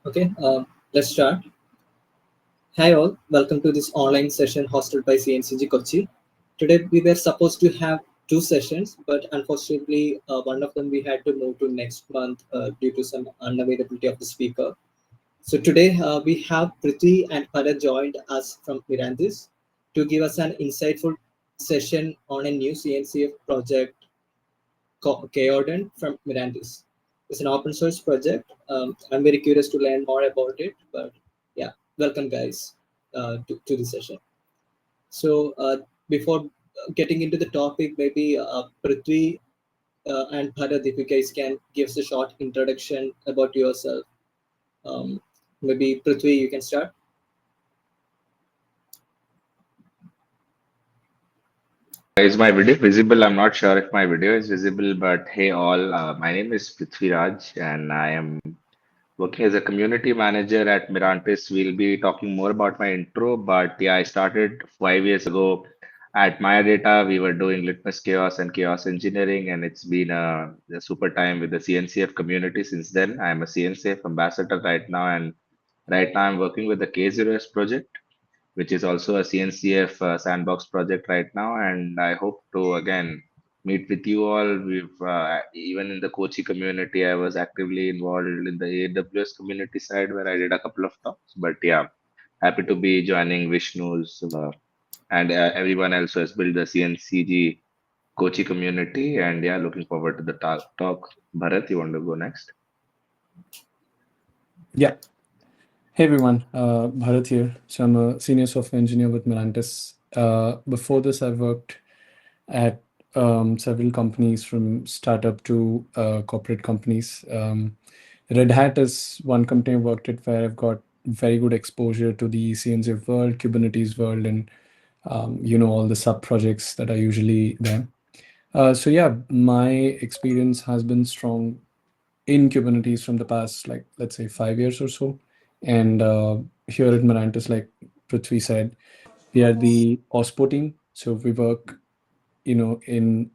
Okay, let's start. Hi all, welcome to this online session hosted by CNCG Kochi. Today we were supposed to have two sessions, but unfortunately one of them we had to move to next month due to some unavailability of the speaker. So today we have Prithvi and Bharath joined us from Mirantis to give us an insightful session on a new CNCF project k0rdent from Mirantis. It's an open source project. I'm very curious to learn more about it, but yeah, welcome guys to the session. So before getting into the topic, maybe Prithvi and Bharath, if you guys can give us a short introduction about yourself. Maybe Prithvi, you can start. Is my video visible? I'm not sure if my video is visible, but hey all, my name is Prithvi and I am working as a community manager at Mirantis. We'll be talking more about my intro, but yeah, I started 5 years ago at Maya Data. We were doing Litmus Chaos and Chaos Engineering, and it's been a super time with the CNCF community since then. I'm a CNCF ambassador right now, and right now I'm working with the K0s project, which is also a CNCF sandbox project right now. And I hope to again meet with you all. We've even in the Kochi community, I was actively involved in the AWS community side where I did a couple of talks. But yeah, happy to be joining Vishnu's and everyone else who has built the CNCG Kochi community. And yeah, looking forward to the talk. Bharath, you want to go next? Yeah. Hey everyone, Bharath here. So I'm a senior software engineer with Mirantis. Before this, I've worked at several companies from startup to corporate companies. Red Hat is one company I worked at where I've got very good exposure to the CNCF world, Kubernetes world, and all the sub projects that are usually there. So yeah, my experience has been strong in Kubernetes from the past, like let's say 5 years or so. And here at Mirantis, like Prithvi said, we are the OSPO team. So we work, in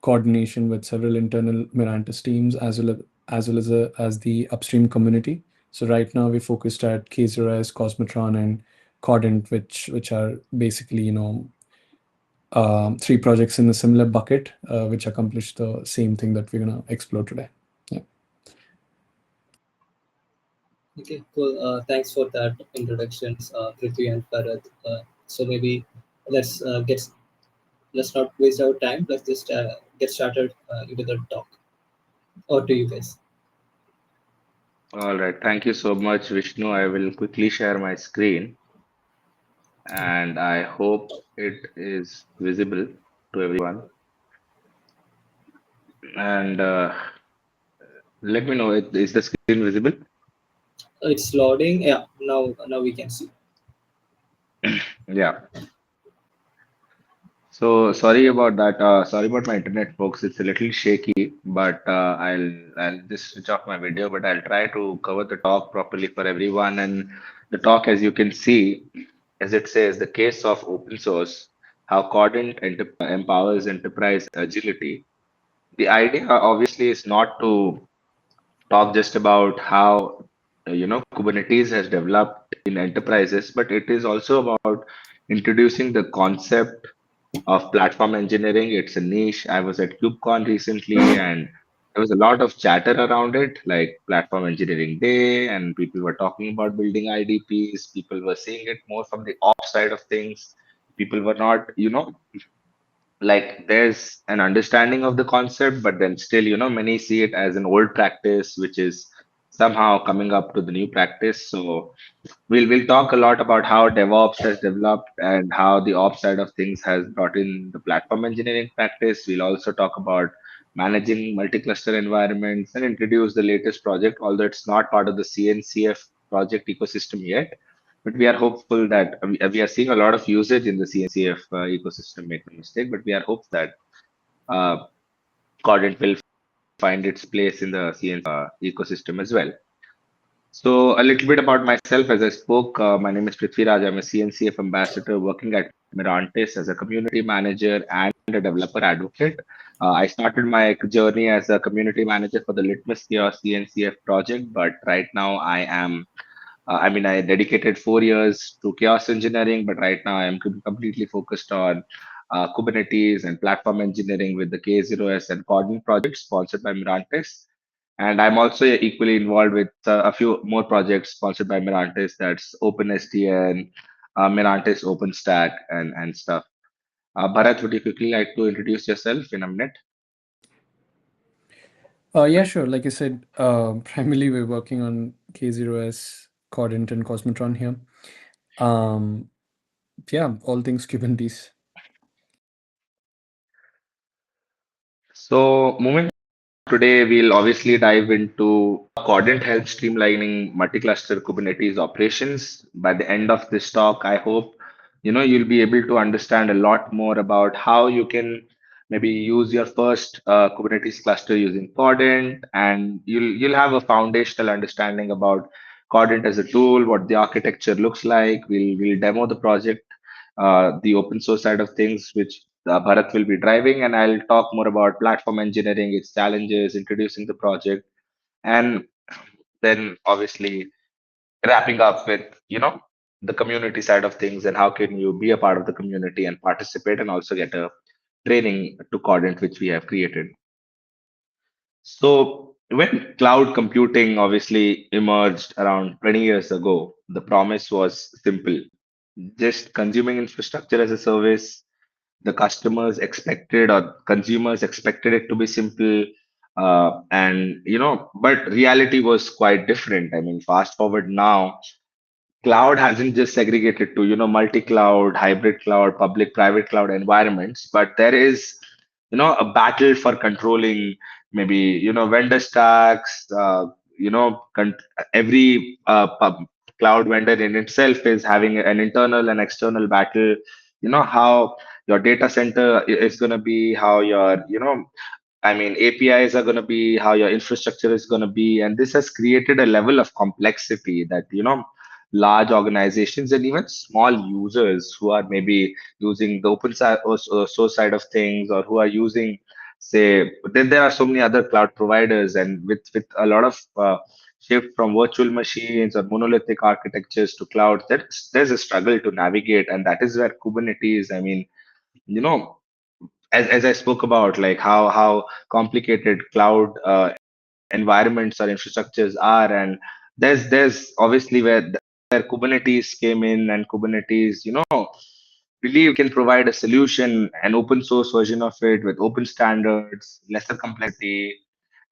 coordination with several internal Mirantis teams as the upstream community. So right now we focused at k0s, Cosmotron, and k0rdent, which are basically three projects in a similar bucket, which accomplish the same thing that we're gonna explore today. Yeah. Okay, cool. Thanks for that introductions, Prithvi and Bharath. So maybe let's let's not waste our time. Let's just get started into the talk. Or to you guys. All right. Thank you so much, Vishnu. I will quickly share my screen, and I hope it is visible to everyone. And let me know, is the screen visible? It's loading. Yeah, now we can see. Yeah. So sorry about that. Sorry about my internet, folks. It's a little shaky, but I'll just switch off my video, but I'll try to cover the talk properly for everyone. And the talk, as you can see, as it says, the case of open source, how Cordant empowers enterprise agility. The idea obviously is not to talk just about how Kubernetes has developed in enterprises, but it is also about introducing the concept of platform engineering. It's a niche. I was at KubeCon recently, and there was a lot of chatter around it, like Platform Engineering Day, and people were talking about building IDPs. People were seeing it more from the ops side of things. People were not, like there's an understanding of the concept, but then still, many see it as an old practice, which is somehow coming up to the new practice. So we'll talk a lot about how DevOps has developed and how the ops side of things has brought in the platform engineering practice. We'll also talk about managing multi-cluster environments and introduce the latest project, although it's not part of the CNCF project ecosystem yet. But we are hopeful that we are seeing a lot of usage in the CNCF ecosystem, make no mistake, but we are hopeful that uh, Cordant will find its place in the CNCF ecosystem as well. So a little bit about myself as I spoke. My name is Prithvi. I'm a CNCF ambassador working at Mirantis as a community manager and a developer advocate. I started my journey as a community manager for the Litmus Kiosk CNCF project, but right now I dedicated 4 years to chaos engineering, but right now I am completely focused on Kubernetes and platform engineering with the K0s and k0rdent project sponsored by Mirantis. And I'm also equally involved with a few more projects sponsored by Mirantis. That's OpenSDN, Mirantis, OpenStack, and stuff. Bharath, would you quickly like to introduce yourself in a minute? Yeah, sure. Like I said, primarily we're working on K0s, k0rdent, and Cosmotron here. Yeah, all things Kubernetes. So moving today, we'll obviously dive into how k0rdent helps streamlining multi-cluster Kubernetes operations. By the end of this talk, I hope you'll be able to understand a lot more about how you can maybe use your first Kubernetes cluster using k0rdent, and you'll have a foundational understanding about k0rdent as a tool, what the architecture looks like. We'll demo the project, the open source side of things, which Bharath will be driving, and I'll talk more about platform engineering, its challenges, introducing the project, and then obviously wrapping up with the community side of things and how can you be a part of the community and participate and also get a training to k0rdent which we have created. So when cloud computing obviously emerged around 20 years ago, the promise was simple: just consuming infrastructure as a service. The customers expected or consumers expected it to be simple, and but reality was quite different. I mean, fast forward now, cloud hasn't just segregated to multi-cloud, hybrid cloud, public private cloud environments, but there is a battle for controlling maybe vendor stacks. Every cloud vendor in itself is having an internal and external battle. How your data center is going to be, how your APIs are going to be, how your infrastructure is going to be. And this has created a level of complexity that, large organizations and even small users who are maybe using the open source side of things, or who are using, say, then there are so many other cloud providers, and with a lot of shift from virtual machines or monolithic architectures to cloud, there's a struggle to navigate. And that is where Kubernetes, you know, as I spoke about, like how complicated cloud environments or infrastructures are, and there's obviously where Kubernetes came in, and Kubernetes, believe can provide a solution, an open source version of it with open standards, lesser complexity,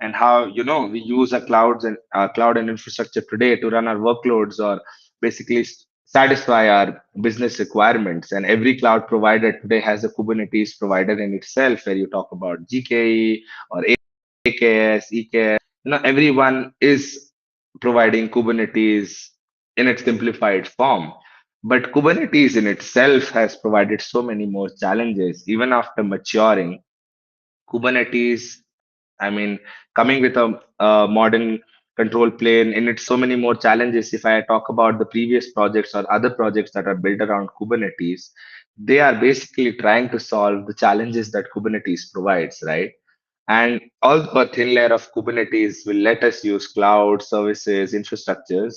and how we use our cloud and infrastructure today to run our workloads or basically satisfy our business requirements. And every cloud provider today has a Kubernetes provider in itself, where you talk about GKE or AKS, EKS. Everyone is providing Kubernetes in its simplified form. But Kubernetes in itself has provided so many more challenges. Even after maturing, Kubernetes, I mean, coming with a modern control plane in it, so many more challenges. If I talk about the previous projects or other projects that are built around Kubernetes, they are basically trying to solve the challenges that Kubernetes provides, right? And although a thin layer of Kubernetes will let us use cloud services, infrastructures,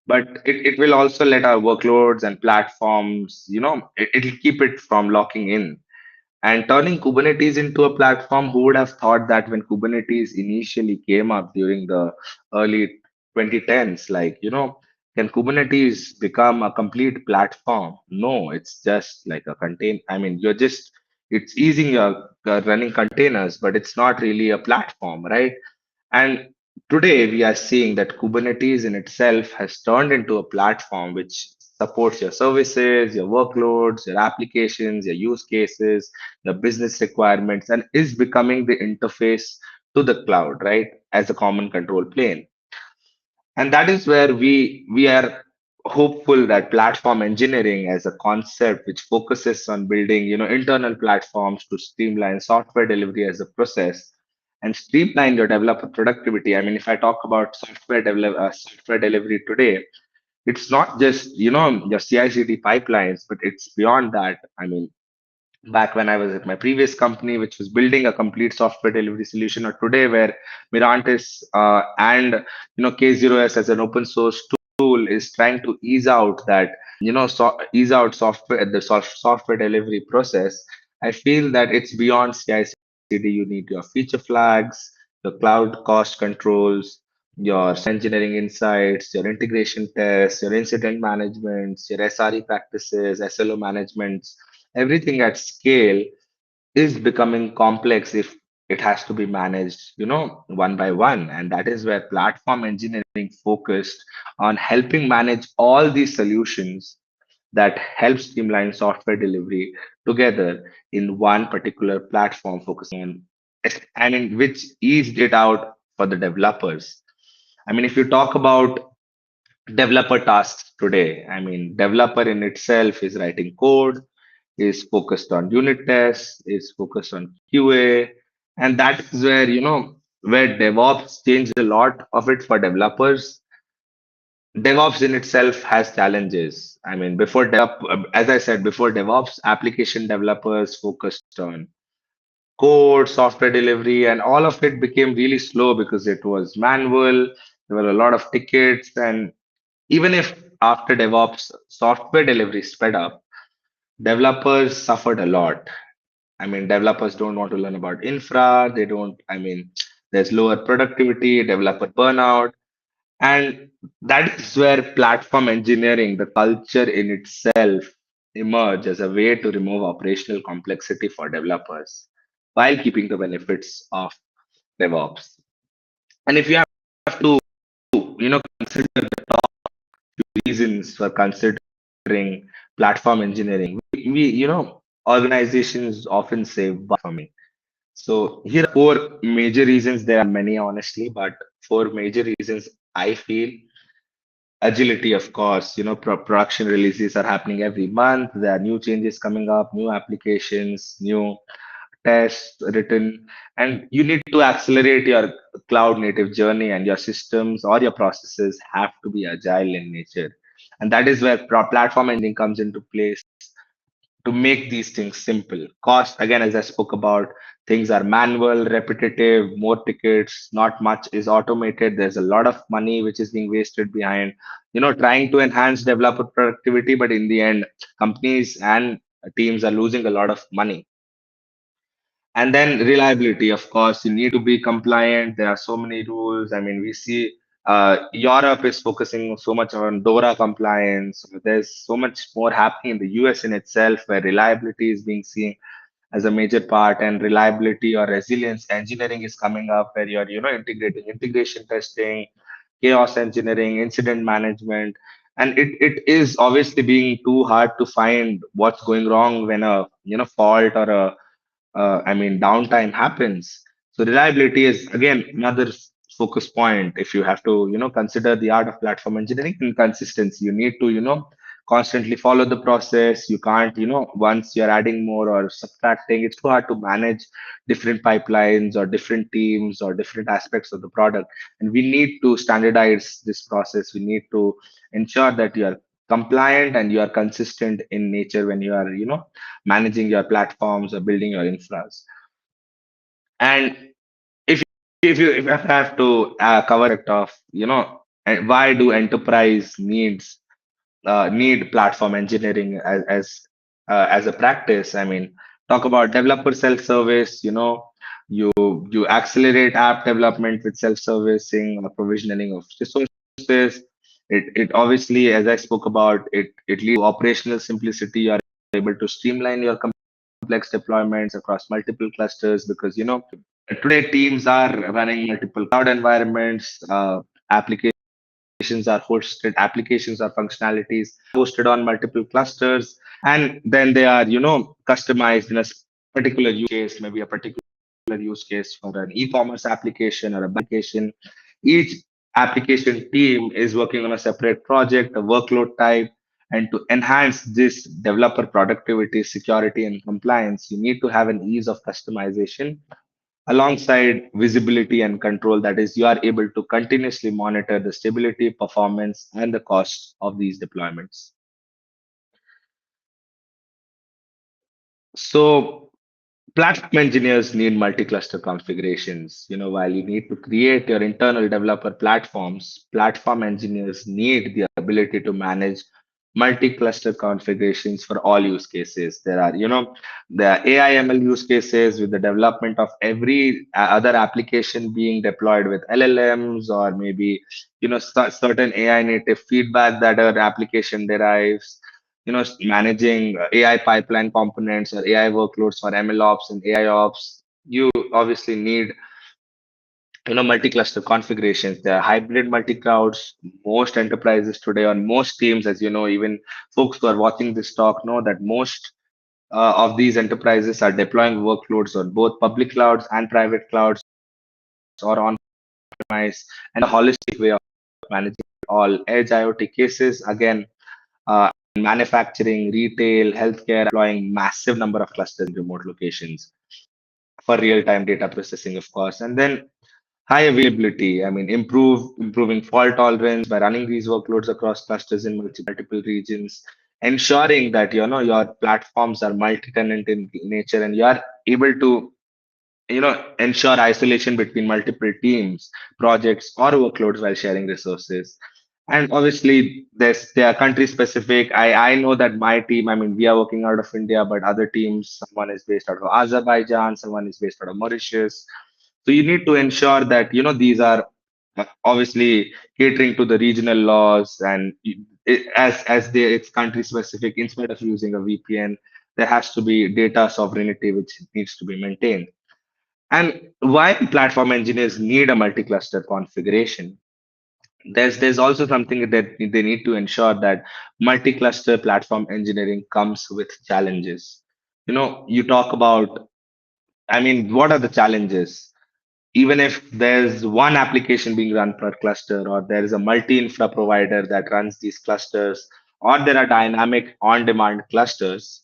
but it will also let our workloads and platforms, it'll keep it from locking in. And turning Kubernetes into a platform, who would have thought that when Kubernetes initially came up during the early 2010s, like, can Kubernetes become a complete platform? No, it's just like a contain. I mean, it's easing your running containers, but it's not really a platform, right? And today we are seeing that Kubernetes in itself has turned into a platform which supports your services, your workloads, your applications, your use cases, your business requirements, and is becoming the interface to the cloud, right? As a common control plane. And that is where we are hopeful that platform engineering as a concept which focuses on building internal platforms to streamline software delivery as a process and streamline your developer productivity. I mean, if I talk about software delivery today, it's not just your CI/CD pipelines, but it's beyond that. I mean, back when I was at my previous company, which was building a complete software delivery solution, or today where Mirantis and K0s as an open source tool is trying to ease out that ease out software the software delivery process. I feel that it's beyond CI/CD. You need your feature flags, your cloud cost controls, your engineering insights, your integration tests, your incident managements, your SRE practices, SLO managements. Everything at scale is becoming complex if it has to be managed, one by one. And that is where platform engineering focused on helping manage all these solutions that help streamline software delivery together in one particular platform, focusing on and in which eased it out for the developers. I mean, if you talk about developer tasks today, I mean, developer in itself is writing code, is focused on unit tests, is focused on QA, and that is where where DevOps changed a lot of it for developers. DevOps in itself has challenges. I mean, as I said before, DevOps application developers focused on code, software delivery, and all of it became really slow because it was manual. There were a lot of tickets, and even if after DevOps software delivery sped up, developers suffered a lot. I mean, developers don't want to learn about infra. They don't, I mean, there's lower productivity, developer burnout. And that is where platform engineering, the culture in itself, emerge as a way to remove operational complexity for developers while keeping the benefits of DevOps. And if you have to, consider the top reasons for considering platform engineering, organizations often say for me. So here are four major reasons. There are many, honestly, but four major reasons I feel. Agility, of course, production releases are happening every month. There are new changes coming up, new applications, new tests written, and you need to accelerate your cloud native journey, and your systems or your processes have to be agile in nature. And that is where platform engineering comes into place to make these things simple. Cost, again, as I spoke about, things are manual, repetitive, more tickets, not much is automated. There's a lot of money which is being wasted behind, trying to enhance developer productivity, but in the end, companies and teams are losing a lot of money. And then reliability, of course, you need to be compliant. There are so many rules. I mean, we see Europe is focusing so much on DORA compliance. There's so much more happening in the US in itself, where reliability is being seen as a major part, and reliability or resilience engineering is coming up, where you're, integrating integration testing, chaos engineering, incident management. And it is obviously being too hard to find what's going wrong when a, fault or a downtime happens. So reliability is again another focus point. If you have to, consider the art of platform engineering and consistency, you need to, constantly follow the process. You can't, once you're adding more or subtracting, it's too hard to manage different pipelines or different teams or different aspects of the product. And we need to standardize this process. We need to ensure that you are compliant and you are consistent in nature when you are, managing your platforms or building your infras. And if if I have to cover it off, why do enterprise need platform engineering as a practice? I mean, talk about developer self-service. You accelerate app development with self-servicing or provisioning of resources. It obviously, as I spoke about, it leads to operational simplicity. You're able to streamline your complex deployments across multiple clusters because today teams are running multiple cloud environments. Applications are hosted, applications or functionalities hosted on multiple clusters, and then they are customized in a particular use case, maybe a particular use case for an e-commerce application or a application. Each application team is working on a separate project, a workload type, and to enhance this developer productivity, security, and compliance, you need to have an ease of customization alongside visibility and control. That is, you are able to continuously monitor the stability, performance, and the cost of these deployments. So platform engineers need multi-cluster configurations. While you need to create your internal developer platforms, platform engineers need the ability to manage multi-cluster configurations for all use cases. The AI ML use cases with the development of every other application being deployed with LLMs, or maybe, certain AI native feedback that our application derives, managing AI pipeline components or AI workloads for ML ops and AI ops. You obviously need, multi-cluster configurations. There are hybrid multi-clouds. Most enterprises today, on most teams, as you know, even folks who are watching this talk know that most of these enterprises are deploying workloads on both public clouds and private clouds or on premise, and a holistic way of managing all edge IoT cases. Again, manufacturing, retail, healthcare, deploying massive number of clusters in remote locations for real-time data processing, of course. And then high availability. I mean, improving fault tolerance by running these workloads across clusters in multiple regions, ensuring that your platforms are multi-tenant in nature, and you are able to ensure isolation between multiple teams, projects, or workloads while sharing resources. And obviously, they are country specific. I know that my team, I mean, we are working out of India, but other teams, someone is based out of Azerbaijan, someone is based out of Mauritius. So you need to ensure that these are obviously catering to the regional laws, and it's country specific. Instead of using a VPN, there has to be data sovereignty which needs to be maintained. And why platform engineers need a multi-cluster configuration? There's also something that they need to ensure that multi-cluster platform engineering comes with challenges. You talk about, I mean, what are the challenges? Even if there's one application being run per cluster, or there is a multi-infra provider that runs these clusters, or there are dynamic on-demand clusters,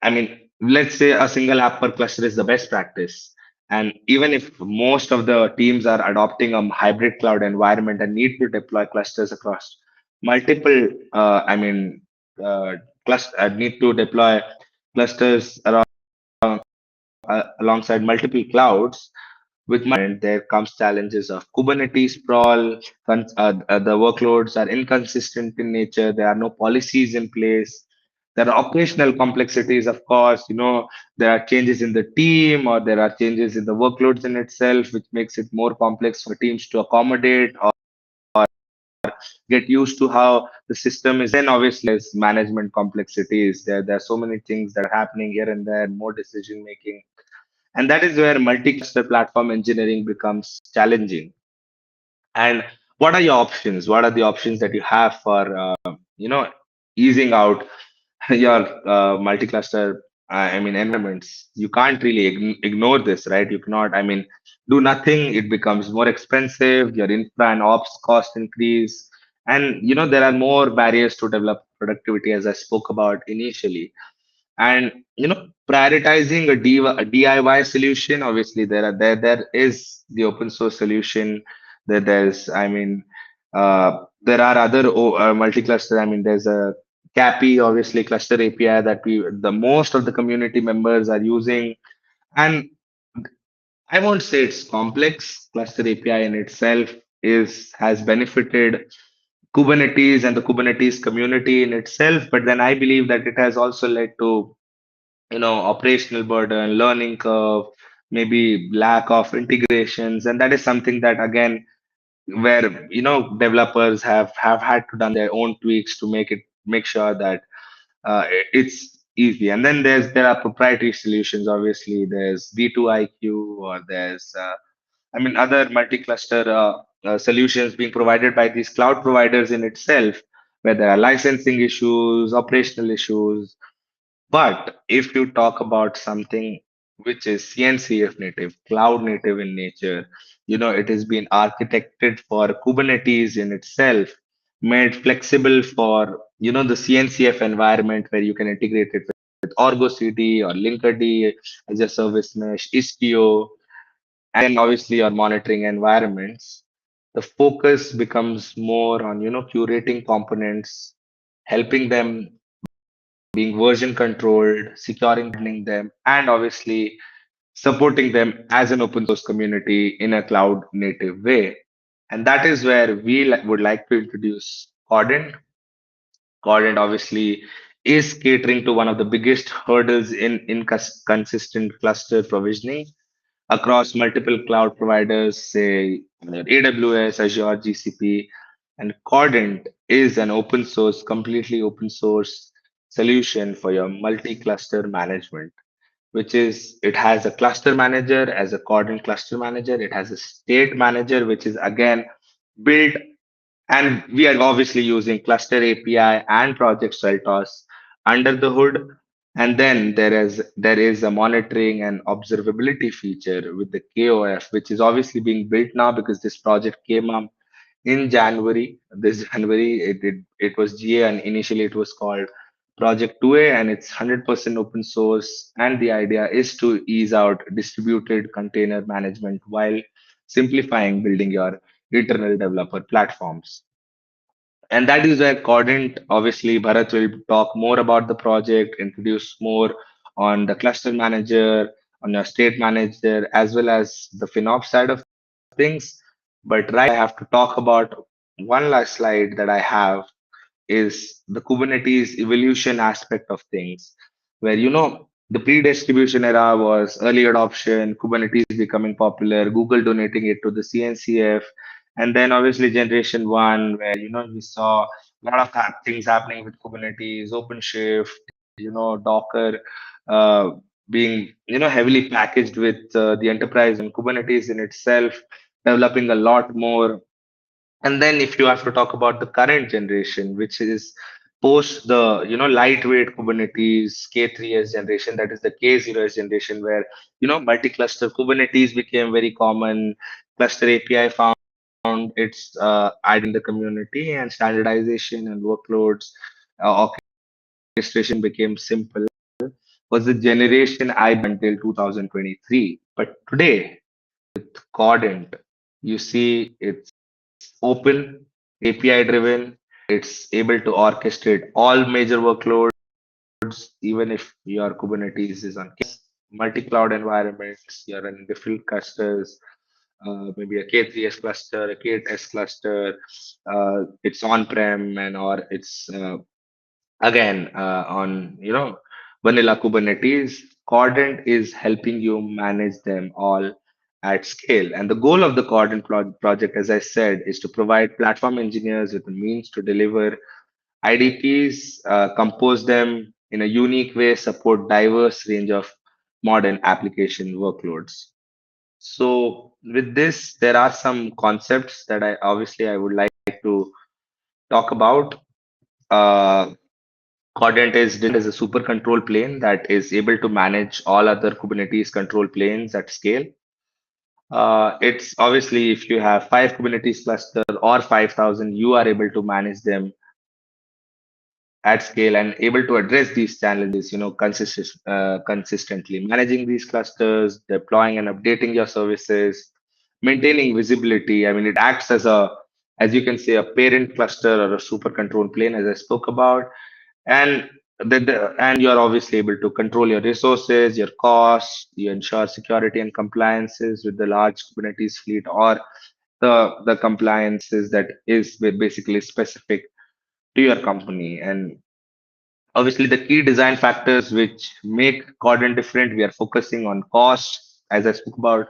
I mean, let's say a single app per cluster is the best practice. And even if most of the teams are adopting a hybrid cloud environment and need to deploy clusters across multiple, need to deploy clusters alongside multiple clouds, with there comes challenges of Kubernetes sprawl. The workloads are inconsistent in nature. There are no policies in place. There are operational complexities, of course. There are changes in the team, or there are changes in the workloads in itself, which makes it more complex for teams to accommodate or get used to how the system is. Then obviously there's management complexities. There are so many things that are happening here and there, more decision making. And that is where multi-cluster platform engineering becomes challenging. And what are your options? What are the options that you have for easing out your multi-cluster, environments? You can't really ignore this, right? You cannot, I mean, do nothing. It becomes more expensive. Your infra and ops cost increase, and there are more barriers to develop productivity, as I spoke about initially. And prioritizing a DIY solution. Obviously, there is the open source solution. There's, there are other multi-cluster. I mean, there's a CAPI, obviously, cluster API that the most of the community members are using. And I won't say it's complex. Cluster API in itself has benefited Kubernetes and the Kubernetes community in itself, but then I believe that it has also led to operational burden, learning curve, maybe lack of integrations. And that is something that, again, where developers have had to done their own tweaks to make sure that it's easy. And then there are proprietary solutions. Obviously, there's V2IQ, or there's other multi-cluster solutions being provided by these cloud providers in itself, where there are licensing issues, operational issues. But if you talk about something which is CNCF native, cloud native in nature, it has been architected for Kubernetes in itself, made flexible for, the CNCF environment, where you can integrate it with Argo CD or Linkerd as a service mesh, Istio, and then obviously your monitoring environments. The focus becomes more on, curating components, helping them being version controlled, securing them, and obviously supporting them as an open source community in a cloud native way. And that is where would like to introduce k0rdent. k0rdent obviously is catering to one of the biggest hurdles in consistent cluster provisioning across multiple cloud providers, say AWS, Azure, GCP, and k0rdent is an open source, completely open source solution for your multi-cluster management, which is it has a cluster manager as a k0rdent cluster manager. It has a state manager, which is again built, and we are obviously using ClusterAPI and Project CellTOS under the hood. And then there is a monitoring and observability feature with the KOF, which is obviously being built now because this project came up in January. This January, it was GA, and initially it was called Project 2A, and it's 100% open source. And the idea is to ease out distributed container management while simplifying building your internal developer platforms. And that is where k0rdent, obviously, Bharath will talk more about the project, introduce more on the cluster manager, on your state manager, as well as the FinOps side of things. But right, I have to talk about one last slide that I have is the Kubernetes evolution aspect of things, where the pre-distribution era was early adoption, Kubernetes becoming popular, Google donating it to the CNCF, and then obviously generation one, where we saw a lot of things happening with Kubernetes, OpenShift, Docker, uh, being heavily packaged with the enterprise, and Kubernetes in itself developing a lot more. And then if you have to talk about the current generation, which is post the lightweight Kubernetes K3s generation, that is the K0s generation, where multi-cluster Kubernetes became very common. ClusterAPI found its in the community, and standardization and workloads orchestration became simple. Was the generation I until 2023. But today, k0rdent, you see it's open, API driven. It's able to orchestrate all major workloads, even if your Kubernetes is on multi-cloud environments, you're in different clusters, maybe a K3s cluster, a K8s cluster, it's on-prem and or it's again on vanilla Kubernetes. k0rdent is helping you manage them all at scale. And the goal of the k0rdent project, as I said, is to provide platform engineers with the means to deliver IDPs, compose them in a unique way, support diverse range of modern application workloads. So with this, there are some concepts that I would like to talk about. Uh, k0rdent is a super control plane that is able to manage all other Kubernetes control planes at scale. It's obviously if you have 5 Kubernetes cluster or 5,000, you are able to manage them at scale and able to address these challenges, consistently managing these clusters, deploying and updating your services, maintaining visibility. I mean, it acts as you can say, a parent cluster or a super control plane, as I spoke about, and and you're obviously able to control your resources, your costs, you ensure security and compliances with the large Kubernetes fleet or the compliances that is basically specific to your company. And obviously, the key design factors which make k0rdent different, we are focusing on cost. As I spoke about,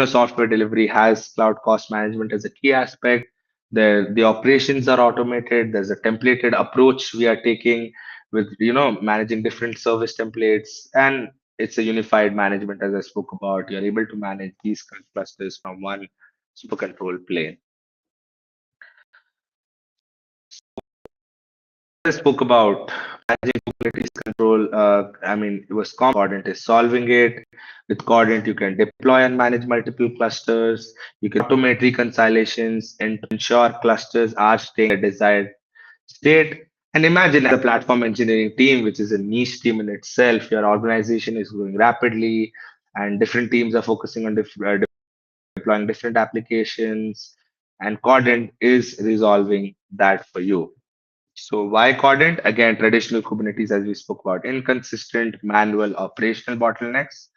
software delivery has cloud cost management as a key aspect. The operations are automated. There's a templated approach we are taking with managing different service templates, and it's a unified management. As I spoke about, you're able to manage these clusters from one super control plane. I spoke about managing Kubernetes control. I mean, it was k0rdent is solving it. With k0rdent, you can deploy and manage multiple clusters. You can automate reconciliations and ensure clusters are staying at desired state. And imagine as a platform engineering team, which is a niche team in itself, your organization is growing rapidly, and different teams are focusing on deploying different applications, and k0rdent is resolving that for you. So why k0rdent? Again, traditional Kubernetes, as we spoke about, inconsistent manual operational bottlenecks.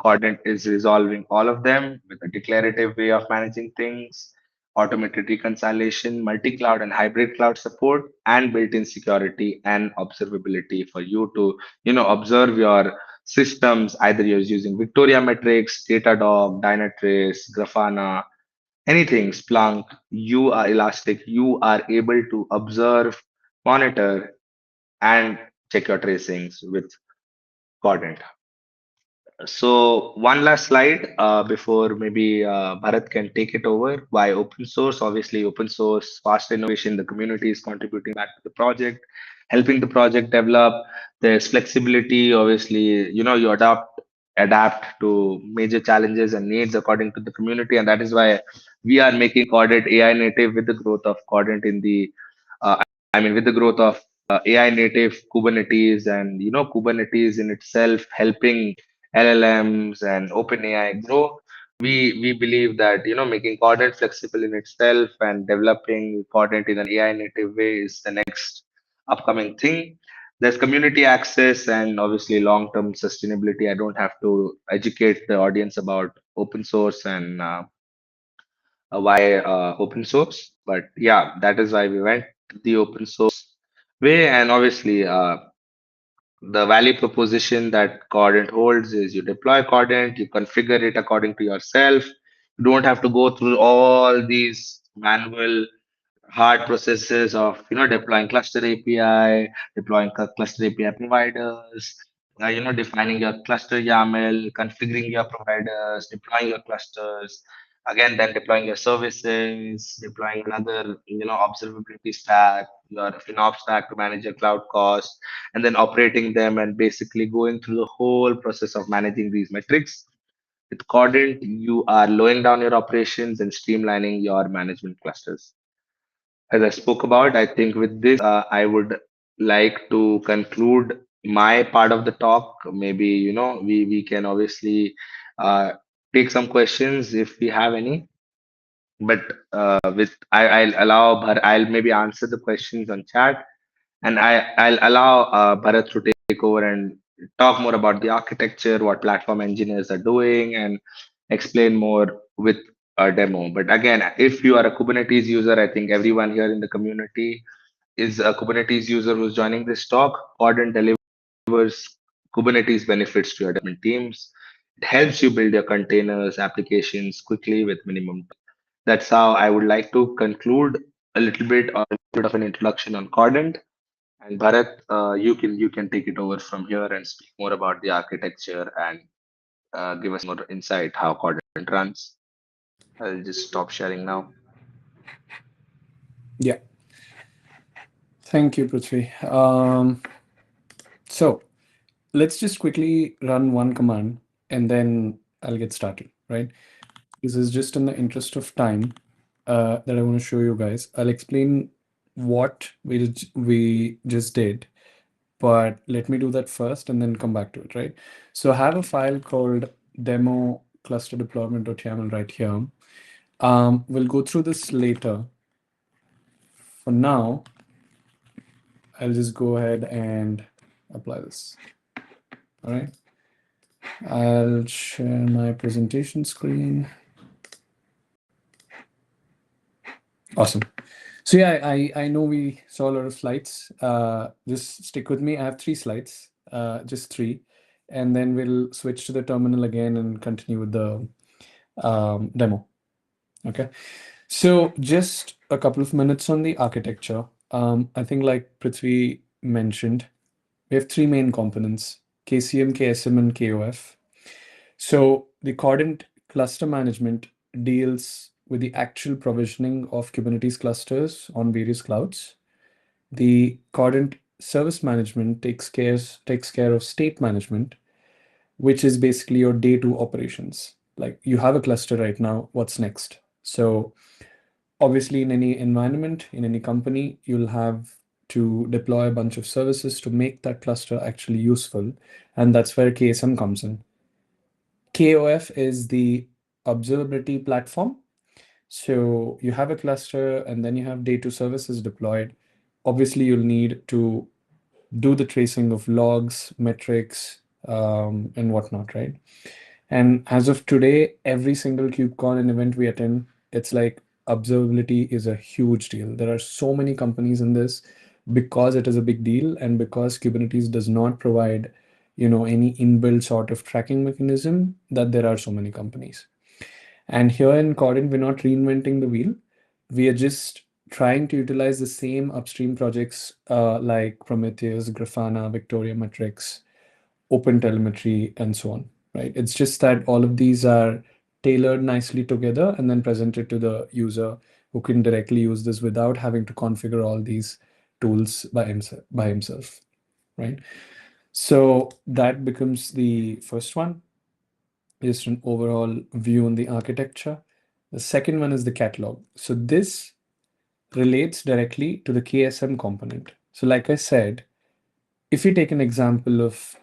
k0rdent is resolving all of them with a declarative way of managing things, automated reconciliation, multi-cloud and hybrid cloud support, and built-in security and observability for you to, observe your systems. Either you're using Victoria metrics, Datadog, Dynatrace, Grafana, anything, Splunk, you are Elastic, you are able to observe, monitor, and check your tracings with k0rdent. So one last slide before maybe Bharath can take it over. Why open source? Obviously, open source, fast innovation, the community is contributing back to the project, helping the project develop. There's flexibility. Obviously, you adapt to major challenges and needs according to the community, and that is why we are making k0rdent AI native with the growth of k0rdent in the, uh, with the growth of AI native Kubernetes, and Kubernetes in itself helping LLMs and OpenAI grow. We believe that making k0rdent flexible in itself and developing k0rdent in an AI native way is the next upcoming thing. There's community access and obviously long-term sustainability. I don't have to educate the audience about open source and why open source, but yeah, that is why we went the open source way. And obviously, the value proposition that k0rdent holds is you deploy k0rdent, you configure it according to yourself. You don't have to go through all these manual hard processes of deploying cluster API, deploying cluster API providers, defining your cluster YAML, configuring your providers, deploying your clusters, again then deploying your services, deploying another observability stack, your FinOps stack to manage your cloud costs, and then operating them and basically going through the whole process of managing these metrics. With k0rdent, you are lowering down your operations and streamlining your management clusters. As I spoke about, I think with this, I would like to conclude my part of the talk. Maybe, we can obviously take some questions if we have any. But I'll maybe answer the questions on chat, and I'll allow Bharath to take over and talk more about the architecture, what platform engineers are doing, and explain more with a demo. But again, if you are a Kubernetes user, I think everyone here in the community is a Kubernetes user who's joining this talk. k0rdent delivers Kubernetes benefits to your development teams. It helps you build your containers, applications quickly with minimum. That's how I would like to conclude a little bit or a bit of an introduction on k0rdent. And Bharat, you can take it over from here and speak more about the architecture and give us more insight how k0rdent runs. I'll just stop sharing now. Yeah. Thank you, Prithvi. So let's just quickly run one command and then I'll get started, right? This is just in the interest of time that I want to show you guys. I'll explain what we just did, but let me do that first and then come back to it, right? So I have a file called demo cluster deployment.yaml right here. We'll go through this later. For now, I'll just go ahead and apply this. All right. I'll share my presentation screen. Awesome. So yeah, I know we saw a lot of slides. Just stick with me. I have 3 slides, just 3, and then we'll switch to the terminal again and continue with the demo. Okay. So just a couple of minutes on the architecture. I think like Prithvi mentioned, we have 3 main components: KCM, KSM, and KOF. So the k0rdent cluster management deals with the actual provisioning of Kubernetes clusters on various clouds. The k0rdent service management takes care of state management, which is basically your day 2 operations. Like you have a cluster right now, what's next? So obviously in any environment, in any company, you'll have to deploy a bunch of services to make that cluster actually useful. And that's where KSM comes in. KOF is the observability platform. So you have a cluster and then you have day 2 services deployed. obviously you'll need to do the tracing of logs, metrics, and whatnot, right? And as of today, every single KubeCon and event we attend, it's like observability is a huge deal. There are so many companies in this because it is a big deal and because Kubernetes does not provide, any inbuilt sort of tracking mechanism, that there are so many companies. And here in k0rdent, we're not reinventing the wheel. We are just trying to utilize the same upstream projects like Prometheus, Grafana, Victoria Metrics, OpenTelemetry, and so on, right? It's just that all of these are tailored nicely together and then presented to the user who can directly use this without having to configure all these tools by himself, right? So that becomes the first one, just an overall view on the architecture. The second one is the catalog. So this relates directly to the KSM component. So like I said, if you take an example of,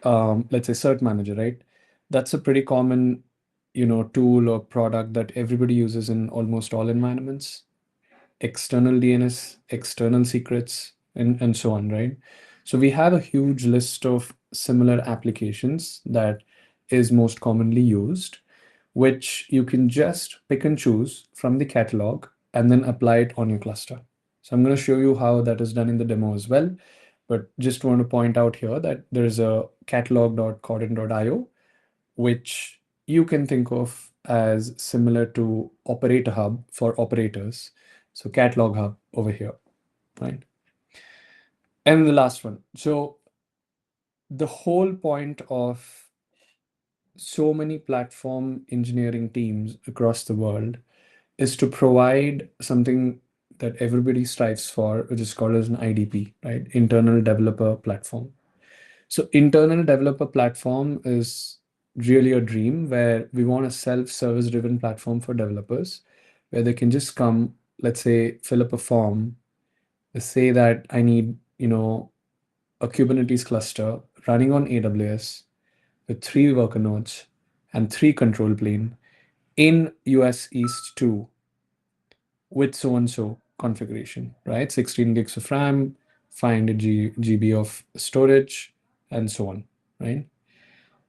let's say, Cert Manager, right? That's a pretty common, tool or product that everybody uses in almost all environments. External DNS, external secrets, and so on, right? So we have a huge list of similar applications that is most commonly used, which you can just pick and choose from the catalog and then apply it on your cluster. So I'm going to show you how that is done in the demo as well. But just want to point out here that there is a catalog.k0rdent.io, which you can think of as similar to Operator Hub for operators. So catalog hub over here, right? And the last one. So the whole point of so many platform engineering teams across the world is to provide something that everybody strives for, which is called as an IDP, right? Internal Developer Platform. So internal developer platform is really a dream where we want a self-service driven platform for developers where they can just come, let's say, fill up a form, say that I need, a Kubernetes cluster running on AWS with 3 worker nodes and 3 control plane in US East 2 with so-and-so configuration, right? 16 gigs of RAM, 500 GB of storage, and so on, right?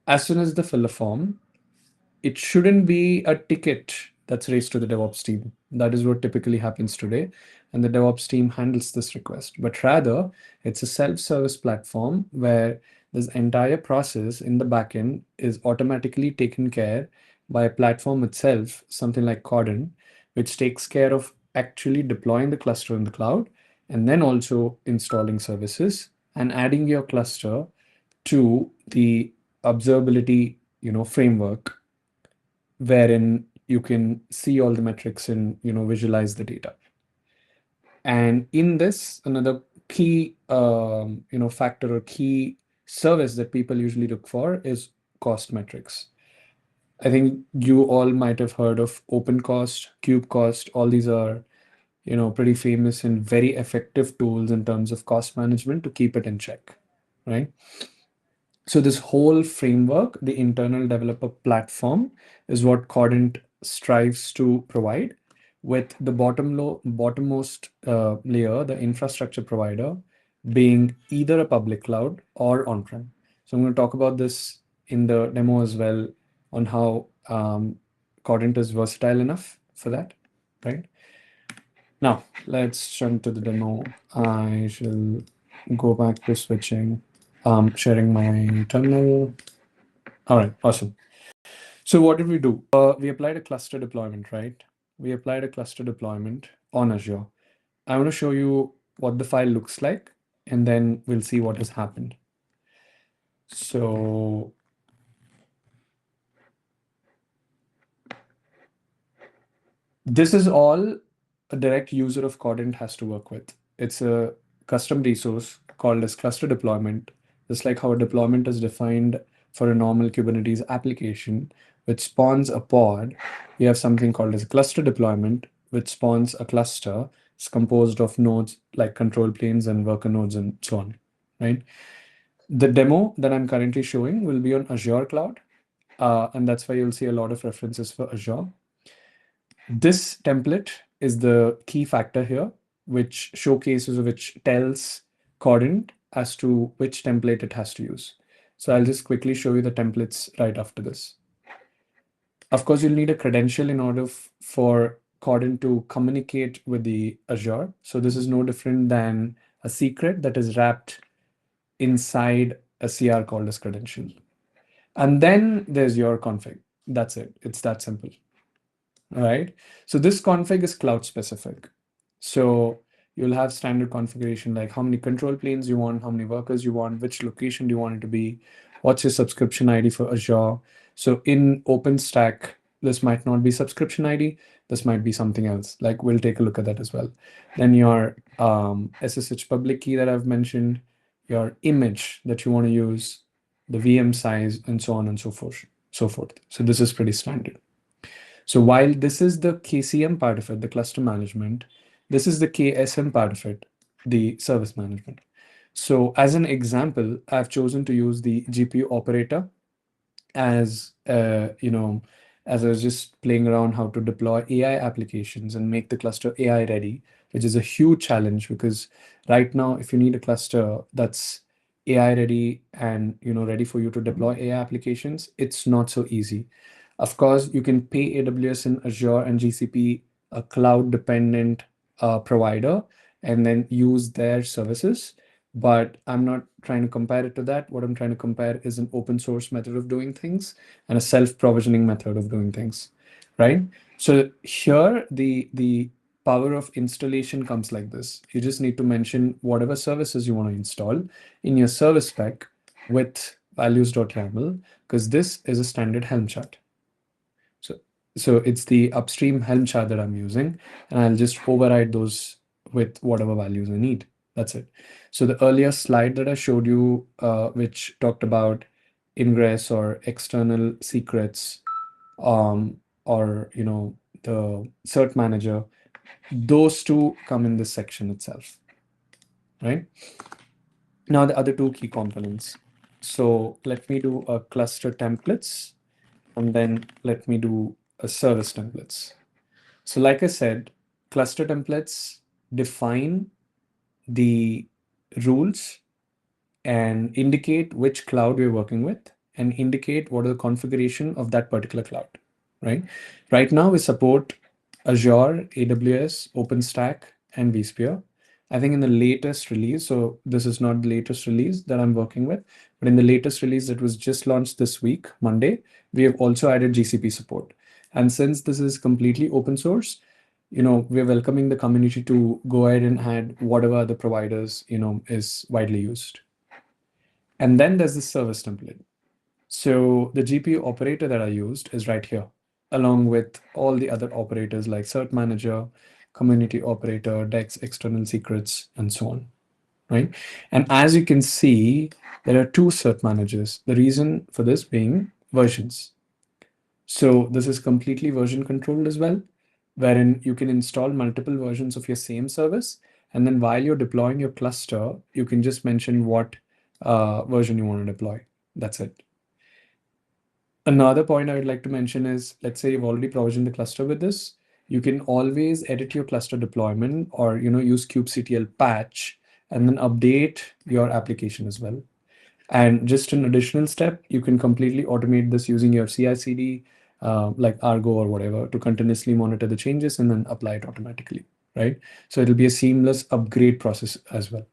As soon as they fill a form, it shouldn't be a ticket that's raised to the DevOps team. That is what typically happens today. And the DevOps team handles this request. But rather, it's a self-service platform where this entire process in the backend is automatically taken care by a platform itself, something like k0rdent, which takes care of actually deploying the cluster in the cloud and then also installing services and adding your cluster to the observability framework wherein you can see all the metrics and visualize the data. And in this, another key factor or key service that people usually look for is cost metrics. I think you all might have heard of OpenCost, KubeCost. All these are pretty famous and very effective tools in terms of cost management to keep it in check, right? So this whole framework, the internal developer platform, is what k0rdent strives to provide, with the bottommost layer, the infrastructure provider, being either a public cloud or on-prem. So I'm going to talk about this in the demo as well on how k0rdent is versatile enough for that, right? Now, let's jump to the demo. I shall go back to switching. Sharing my terminal. All right, awesome. So what did we do? We applied a cluster deployment, right? We applied a cluster deployment on Azure. I want to show you what the file looks like, and then we'll see what has happened. So this is all a direct user of k0rdent has to work with. It's a custom resource called as cluster deployment. Just like how a deployment is defined for a normal Kubernetes application, which spawns a pod, we have something called as a cluster deployment, which spawns a cluster. It's composed of nodes like control planes and worker nodes and so on, right? The demo that I'm currently showing will be on Azure Cloud, and that's why you'll see a lot of references for Azure. This template is the key factor here. which showcases or which tells k0rdent as to which template it has to use. So I'll just quickly show you the templates right after this. Of course, you'll need a credential in order for k0rdent to communicate with the Azure. So this is no different than a secret that is wrapped inside a CR called as credential. And then there's your config. That's it. It's that simple. All right. So this config is cloud specific. So you'll have standard configuration like how many control planes you want, how many workers you want, which location do you want it to be, what's your subscription ID for Azure. So in OpenStack, this might not be subscription ID. This might be something else. Like we'll take a look at that as well. Then your SSH public key that I've mentioned, your image that you want to use, the VM size, and so on and so forth. So this is pretty standard. So while this is the KCM part of it, the cluster management, this is the KSM part of it, the service management. So as an example, I've chosen to use the GPU operator as, as I was just playing around how to deploy AI applications and make the cluster AI ready, which is a huge challenge because right now, if you need a cluster that's AI ready and ready for you to deploy AI applications, it's not so easy. Of course, you can pay AWS and Azure and GCP a cloud-dependent provider and then use their services. But I'm not trying to compare it to that. What I'm trying to compare is an open source method of doing things and a self-provisioning method of doing things, right? So here, the power of installation comes like this. You just need to mention whatever services you want to install in your service spec with values.yaml, because this is a standard Helm chart. So it's the upstream Helm chart that I'm using, and I'll just override those with whatever values I need. That's it. So the earlier slide that I showed you, which talked about ingress or external secrets, or the cert manager, those two come in this section itself, right? Now the other two key components. So let me do a cluster templates, and then let me do a service templates. So like I said, cluster templates define the rules and indicate which cloud we're working with and indicate what are the configuration of that particular cloud, right? Right now we support Azure, AWS, OpenStack, and vSphere. I think in the latest release, so this is not the latest release that I'm working with, but in the latest release that was just launched this week, Monday, we have also added GCP support. And since this is completely open source, we're welcoming the community to go ahead and add whatever other providers, is widely used. And then there's the service template. So the GPU operator that I used is right here, along with all the other operators like cert manager, community operator, DEX, external secrets, and so on, right? And as you can see, there are two cert managers. The reason for this being versions. So this is completely version controlled as well, wherein you can install multiple versions of your same service. And then while you're deploying your cluster, you can just mention what version you want to deploy. That's it. Another point I would like to mention is, let's say you've already provisioned the cluster with this, you can always edit your cluster deployment or use kubectl patch and then update your application as well. And just an additional step, you can completely automate this using your CI/CD, like Argo or whatever, to continuously monitor the changes and then apply it automatically, right? So it'll be a seamless upgrade process as well.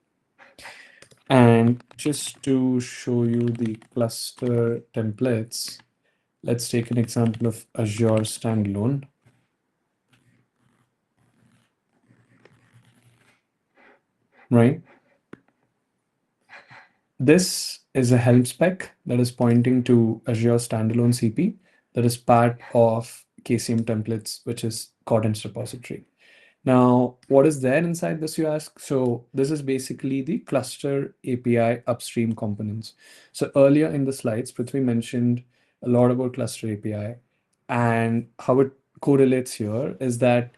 And just to show you the cluster templates, let's take an example of Azure standalone. Right? This is a help spec that is pointing to Azure standalone CP that is part of KCM templates, which is k0rdent's repository. Now, what is there inside this, you ask? So this is basically the cluster API upstream components. So earlier in the slides, Prithvi mentioned a lot about cluster API, and how it correlates here is that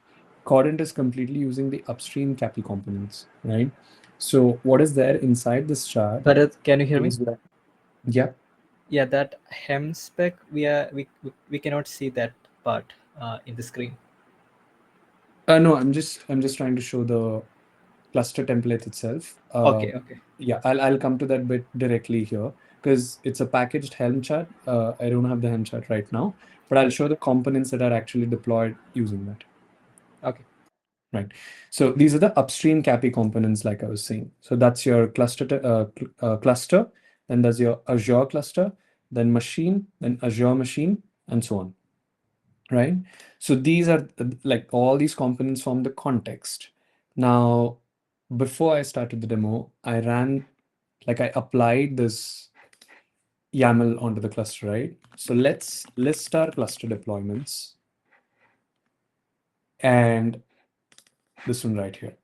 k0rdent is completely using the upstream CAPI components, right? So what is there inside this chart? Bharath, can you hear me? Yeah. Yeah, that hem spec, we cannot see that part in the screen. No, I'm just trying to show the cluster template itself. Okay. Yeah, I'll come to that bit directly here because it's a packaged Helm chart. I don't have the Helm chart right now, but I'll show the components that are actually deployed using that. Okay. Right. So these are the upstream CAPI components, like I was saying. So that's your cluster, then there's your Azure cluster, then machine, then Azure machine, and so on. Right. So these are like all these components form the context. Now, before I started the demo, I applied this YAML onto the cluster, right? So let's list our cluster deployments and this one right here.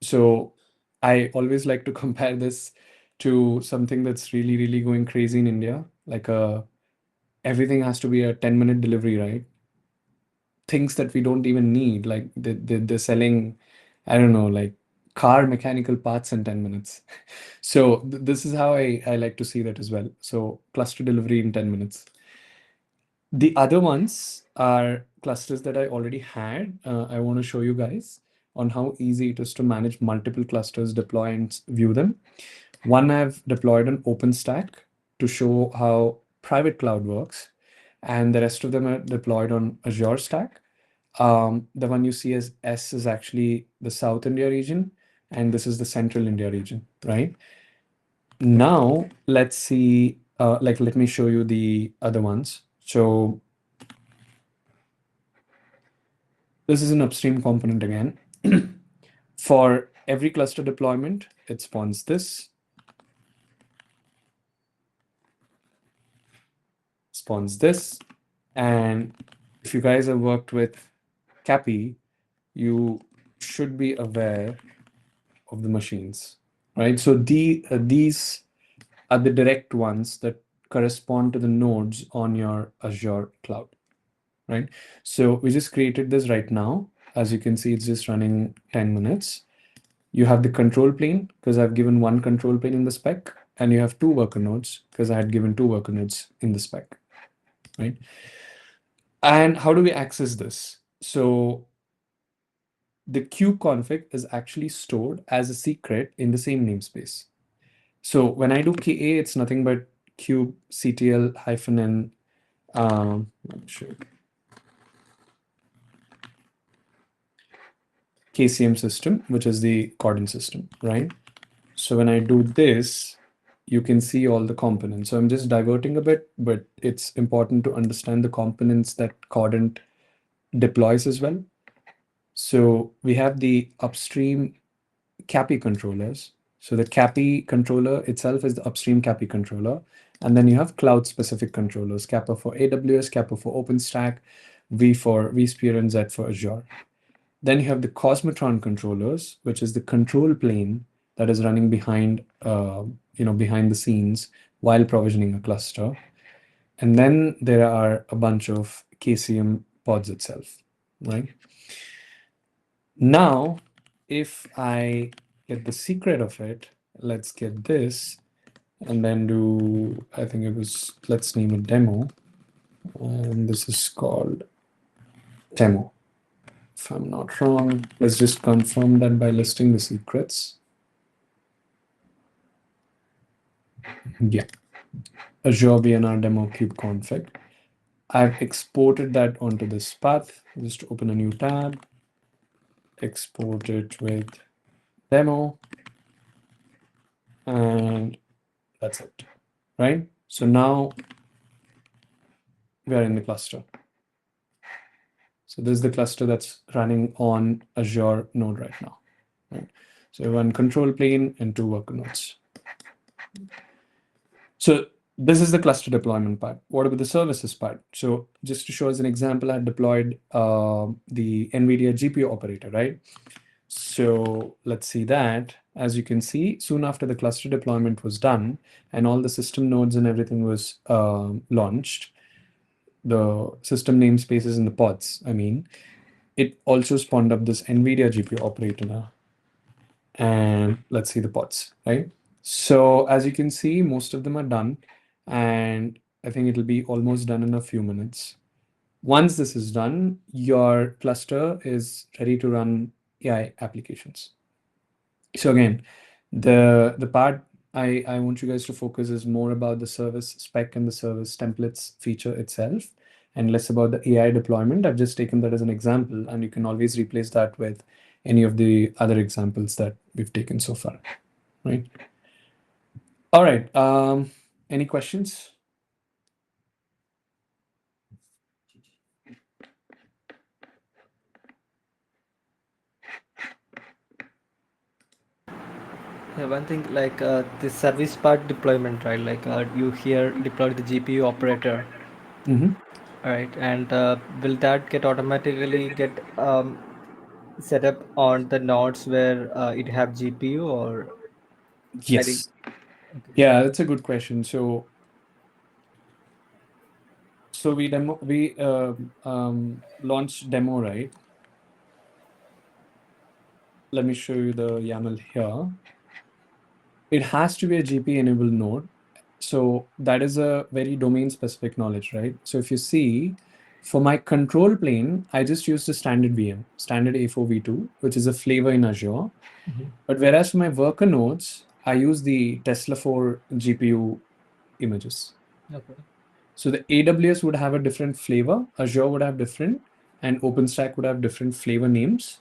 So I always like to compare this to something that's really, really going crazy in India. Like everything has to be a 10-minute delivery, right? Things that we don't even need, like they're selling, I don't know, like car mechanical parts in 10 minutes. So this is how I like to see that as well. So cluster delivery in 10 minutes. The other ones are clusters that I already had. I want to show you guys on how easy it is to manage multiple clusters, deploy and view them. One I've deployed on OpenStack to show how private cloud works, and the rest of them are deployed on Azure Stack. The one you see as S is actually the South India region, and this is the Central India region, right? Now let's see, let me show you the other ones. So this is an upstream component again. For every cluster deployment, it spawns this, and if you guys have worked with CAPI, you should be aware of the machines, right? So these are the direct ones that correspond to the nodes on your Azure cloud, right? So we just created this right now. As you can see, it's just running 10 minutes. You have the control plane because I've given one control plane in the spec, and you have two worker nodes because I had given two worker nodes in the spec, right? And how do we access this? So the kubeconfig is actually stored as a secret in the same namespace. So when I do KA, it's nothing but kubectl -n. Let me show you. KCM system, which is the k0rdent system, right? So when I do this, you can see all the components. So I'm just diverting a bit, but it's important to understand the components that k0rdent deploys as well. So we have the upstream CAPI controllers. So the CAPI controller itself is the upstream CAPI controller. And then you have cloud-specific controllers, Kappa for AWS, Kappa for OpenStack, V for vSphere, and Z for Azure. Then you have the Cosmotron controllers, which is the control plane that is running behind, behind the scenes while provisioning a cluster. And then there are a bunch of KCM pods itself, right? Now, if I get the secret of it, let's get this and then do, I think it was, let's name it demo. And this is called demo. If I'm not wrong, let's just confirm that by listing the secrets. Yeah, Azure VNR demo kubeconfig. I've exported that onto this path. Just open a new tab, export it with demo, and that's it, right? So now we are in the cluster. So this is the cluster that's running on Azure node right now, right? So one control plane and two worker nodes. So this is the cluster deployment part. What about the services part? So just to show as an example, I deployed the NVIDIA GPU operator, right? So let's see that. As you can see, soon after the cluster deployment was done and all the system nodes and everything was launched, the system namespaces in the pods, it also spawned up this NVIDIA GPU operator now. And let's see the pods, right? So as you can see, most of them are done. And I think it'll be almost done in a few minutes. Once this is done, your cluster is ready to run AI applications. So again, the part I want you guys to focus is more about the service spec and the service templates feature itself, and less about the AI deployment. I've just taken that as an example, and you can always replace that with any of the other examples that we've taken so far, right? All right. Any questions? Yeah, one thing like the service part deployment, right? Like you here deploy the GPU operator, Mm-hmm. right? And will that get automatically get set up on the nodes where it have GPU, or I think Yes. okay. Yeah, that's a good question. So we launched demo, right? Let me show you the YAML here. It has to be a GP enabled node. So that is a very domain specific knowledge, right? So if you see, for my control plane, I just used a standard VM, standard A4 V2, which is a flavor in Azure. But whereas for my worker nodes, I use the Tesla 4 GPU images. Okay. So the AWS would have a different flavor, Azure would have different, and OpenStack would have different flavor names.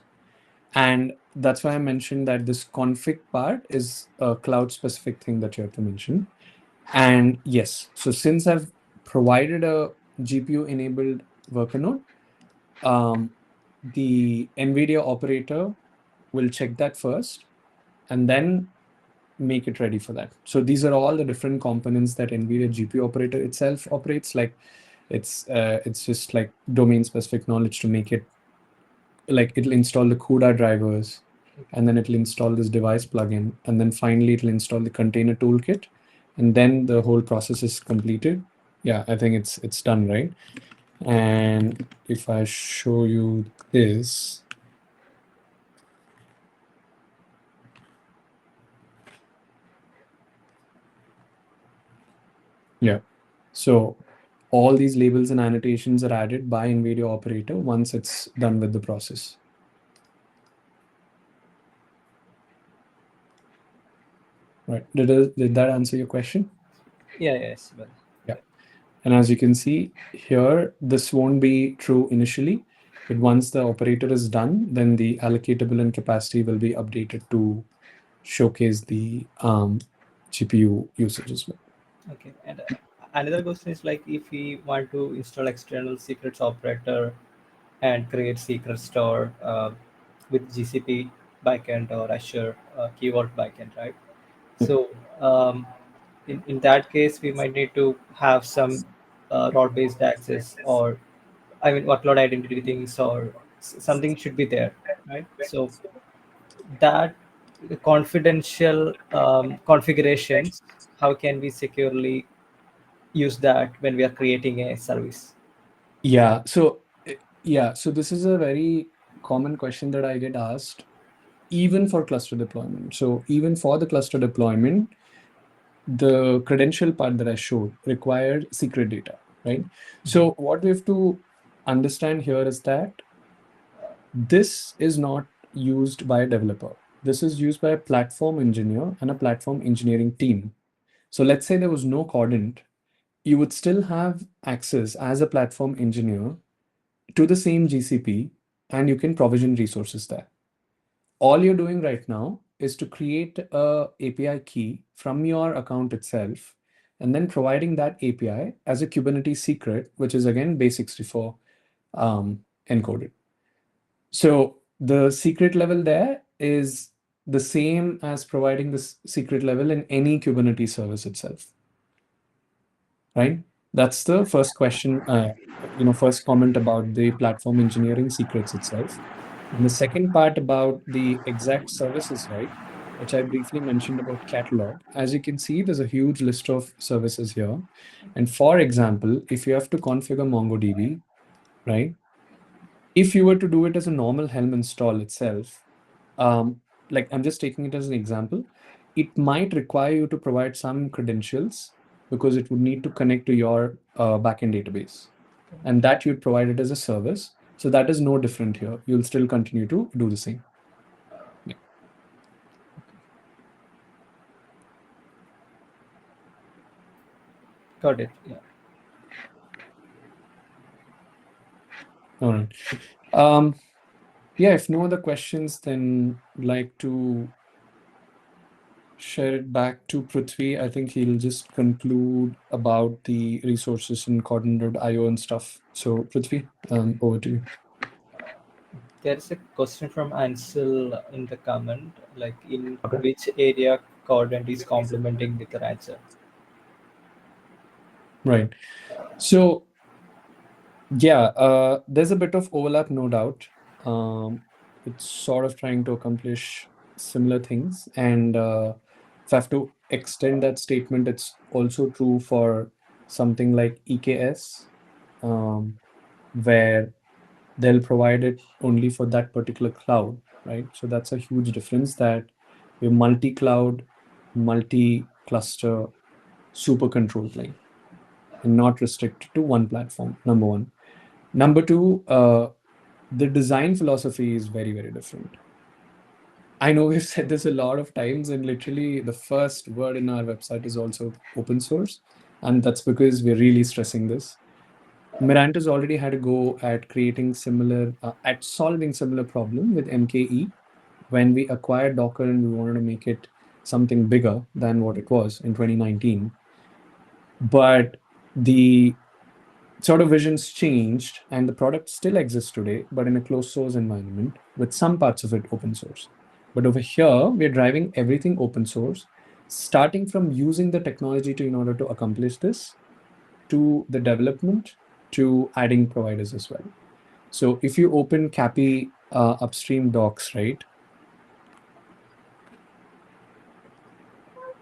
And that's why I mentioned that this config part is a cloud specific thing that you have to mention. And yes, so since I've provided a GPU enabled worker node, the NVIDIA operator will check that first and then make it ready for that. So these are all the different components that NVIDIA GPU operator itself operates. Like it's just like domain specific knowledge to make it, like it'll install the CUDA drivers, and then it'll install this device plugin, and then finally it'll install the container toolkit, and then the whole process is completed. Yeah, I think it's done, right? And if I show you this, yeah, so all these labels and annotations are added by NVIDIA operator once it's done with the process. Right. Did that answer your question? Yeah, yes. Well, Yeah. And as you can see here, this won't be true initially, but once the operator is done, then the allocatable and capacity will be updated to showcase the GPU usage as well. okay. And another question is like if we want to install external secrets operator and create secret store with GCP backend or Azure Key Vault backend, right? So in that case, we might need to have some role-based access, or I mean, workload identity things, or something should be there, right? So that confidential configurations, how can we securely use that when we are creating a service? Yeah. So so this is a very common question that I get asked, even for cluster deployment. So even for the cluster deployment, the credential part that I showed required secret data, right? So what we have to understand here is that this is not used by a developer. This is used by a platform engineer and a platform engineering team. So let's say there was no k0rdent, you would still have access as a platform engineer to the same GCP, and you can provision resources there. All you're doing right now is to create a API key from your account itself, and then providing that API as a Kubernetes secret, which is again base64 encoded. So the secret level there is the same as providing this secret level in any Kubernetes service itself, right? That's the first question, first comment about the platform engineering secrets itself. And the second part about the exact services, right, which I briefly mentioned about catalog. As you can see, there's a huge list of services here. And for example, if you have to configure MongoDB, right, if you were to do it as a normal Helm install itself, like I'm just taking it as an example, it might require you to provide some credentials because it would need to connect to your backend database, and that you'd provide it as a service. So that is no different here. You'll still continue to do the same. Yeah. Got it. Yeah. All right. Yeah, if no other questions, then I'd like to share it back to Prithvi. I think he'll just conclude about the resources in Cordon.io and stuff. So Prithvi, over to you. There is a question from Ansel in the comment, like in Okay. which area k0rdent is complementing with the answer. Right. So yeah, there's a bit of overlap, no doubt. It's sort of trying to accomplish similar things. And if I have to extend that statement, it's also true for something like EKS, where they'll provide it only for that particular cloud, right? So that's a huge difference, that we're multi-cloud, multi-cluster, super control plane, and not restricted to one platform, number one. Number two, the design philosophy is very, very different. I know we've said this a lot of times, and literally the first word in our website is also open source. And that's because we're really stressing this. Mirantis already had a go at creating similar, at solving similar problem with MKE when we acquired Docker and we wanted to make it something bigger than what it was in 2019. But the sort of visions changed and the product still exists today, but in a closed source environment with some parts of it open source. But over here, we're driving everything open source, starting from using the technology in order to accomplish this, to the development, to adding providers as well. So if you open CAPI upstream docs, right?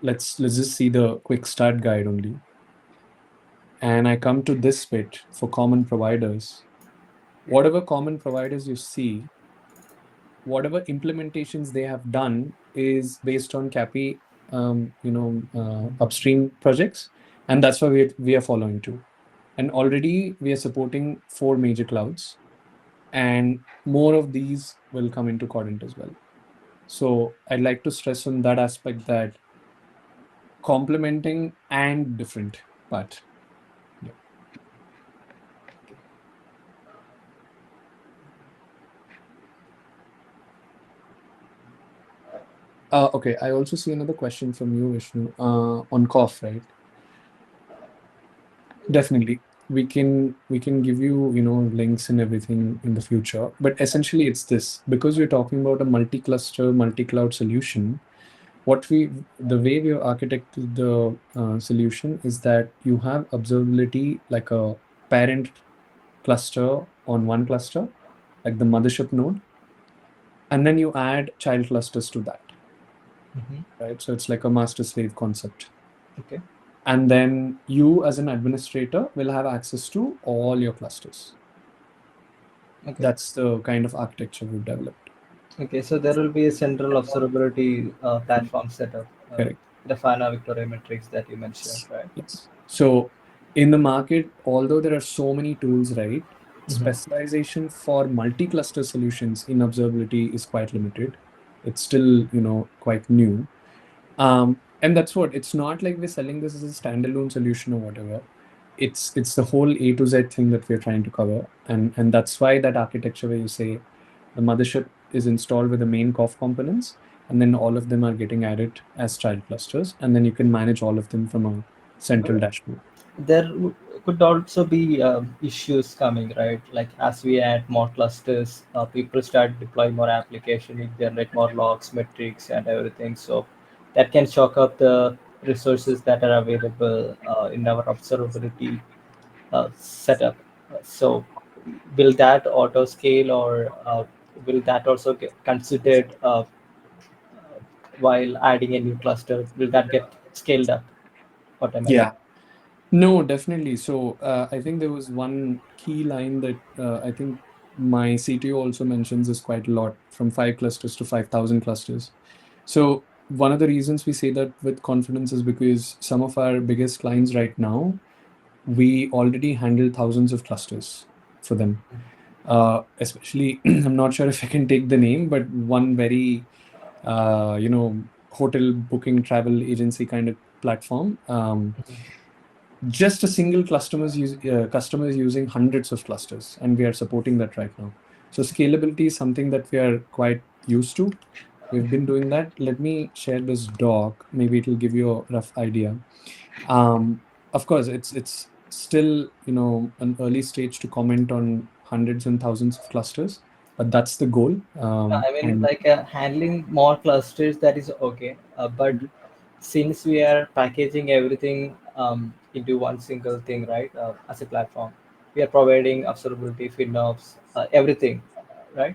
Let's just see the quick start guide only. And I come to this bit for common providers. Whatever common providers you see, whatever implementations they have done is based on CAPI, upstream projects, and that's why we are following too. And already we are supporting 4 major clouds, and more of these will come into k0rdent as well. So I'd like to stress on that aspect, that complementing and different part. Yeah. Okay, I also see another question from you, Vishnu, on cough, right? Definitely. We can give you, links and everything in the future. But essentially it's this, because we're talking about a multi-cluster, multi-cloud solution, the way we have architected the solution is that you have observability like a parent cluster on one cluster, like the mothership node, and then you add child clusters to that. Right? So it's like a master slave concept. Okay. And then you as an administrator will have access to all your clusters. Okay. That's the kind of architecture we've developed. Okay, so there will be a central observability platform setup. Correct. The FANA Victoria metrics that you mentioned, right? Yes. So in the market, although there are so many tools, right, specialization for multi-cluster solutions in observability is quite limited. It's still, quite new. And that's what, it's not like we're selling this as a standalone solution or whatever. It's the whole A to Z thing that we're trying to cover. And that's why that architecture where you say the mothership is installed with the main COF components, and then all of them are getting added as child clusters, and then you can manage all of them from a central dashboard. There could also be issues coming, right? Like as we add more clusters, people start deploying more application, it generate more logs, metrics, and everything. So that can choke up the resources that are available in our observability setup. So will that auto scale, or will that also get considered while adding a new cluster? Will that get scaled up automatically? Yeah. No, definitely. So I think there was one key line that I think my CTO also mentions is quite a lot, from 5 clusters to 5,000 clusters. So one of the reasons we say that with confidence is because some of our biggest clients right now, we already handle thousands of clusters for them. Especially, I'm not sure if I can take the name, but one very, hotel booking travel agency kind of platform. just a single customer is using hundreds of clusters, and we are supporting that right now. So scalability is something that we are quite used to. We've been doing that. Let me share this doc. Maybe it will give you a rough idea. Of course, it's still an early stage to comment on hundreds and thousands of clusters, but that's the goal. I mean, And like handling more clusters, that is okay. But since we are packaging everything into one single thing, right, as a platform, we are providing observability, FinOps, everything, right?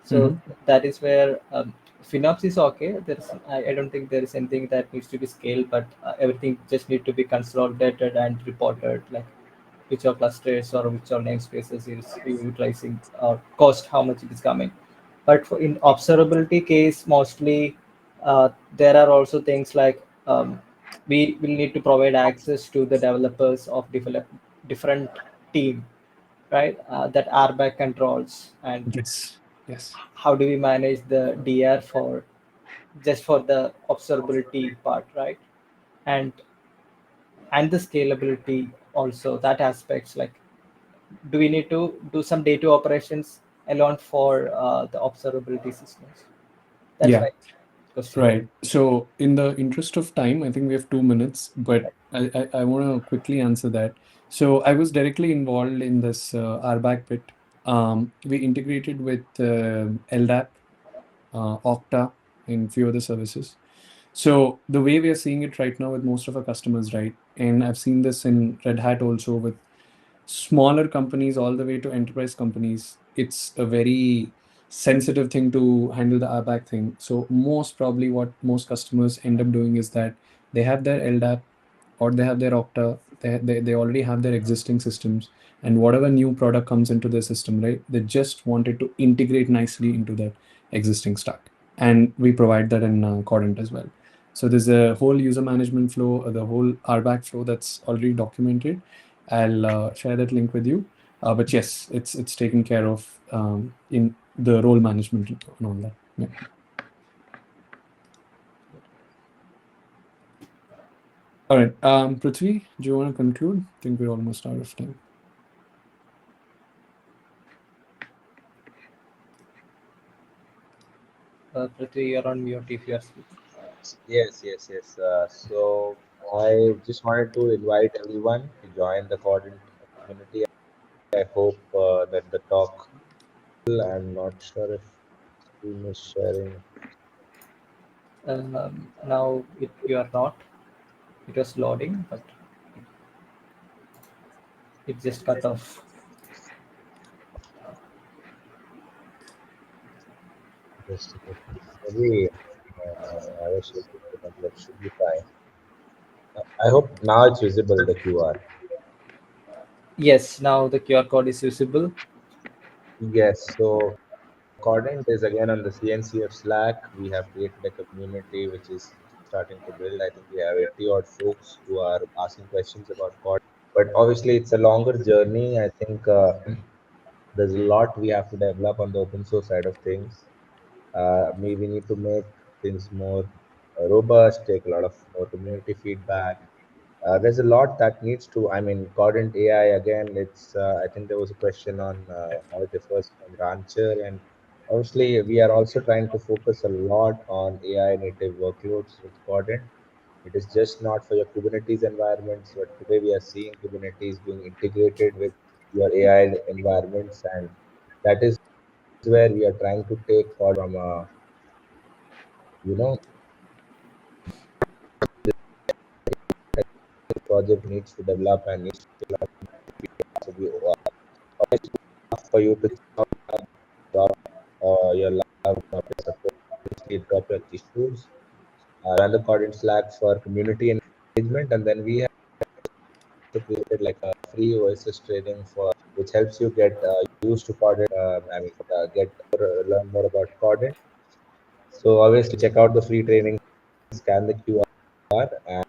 So that is where FinOps is okay. I don't think there is anything that needs to be scaled, but everything just need to be consolidated and reported, like which are clusters or which are namespaces is utilizing or cost, how much it is coming. But in observability case, mostly there are also things like we will need to provide access to the developers of different team, right? That RBAC controls, and yes, how do we manage the DR for just for the observability part, right? And the scalability also, that aspects, like do we need to do some data operations alone for the observability systems? That's yeah. my question. Right. So, in the interest of time, I think we have 2 minutes, but I want to quickly answer that. So, I was directly involved in this RBAC bit. We integrated with LDAP, Okta, and few other services. So, the way we are seeing it right now with most of our customers, right, and I've seen this in Red Hat also with smaller companies all the way to enterprise companies, it's a very sensitive thing to handle the RBAC thing. So most probably what most customers end up doing is that they have their LDAP or they have their Okta, they already have their existing systems, and whatever new product comes into their system, right, they just want it to integrate nicely into that existing stack. And we provide that in k0rdent as well. So there's a whole user management flow, the whole RBAC flow that's already documented. I'll share that link with you. But yes, it's taken care of in the role management and all that. Yeah. All right, Prithvi, do you want to conclude? I think we're almost out of time. Prithvi, you're on mute if you are speaking. Yes. So I just wanted to invite everyone to join the k0rdent community. I hope that the talk. I'm not sure if screen is sharing. Now you are not. It was loading, but it just cut off. Just a second. Maybe I was able to, but that should be fine. I hope now it's visible, the QR. Yes, now the QR code is visible. Yes. So k0rdent is again on the CNCF Slack. We have created a community which is starting to build. I think we have 80 odd folks who are asking questions about k0rdent. But obviously, it's a longer journey. I think there's a lot we have to develop on the open source side of things. We need to make things more robust, take a lot of more community feedback. There's a lot that needs to, I mean, k0rdent AI again, I think there was a question on how it differs from Rancher. And obviously, we are also trying to focus a lot on AI native workloads with k0rdent. It is just not for your Kubernetes environments, but today we are seeing Kubernetes being integrated with your AI environments. And that is where we are trying to take k0rdent from you know, the project needs to develop and needs to be for you to drop your lab support, drop your issues, run the k0rdent Slack for community engagement, and then we have created like a free Oasis training for which helps you get used to k0rdent. Learn more about k0rdent. So obviously check out the free training, scan the QR,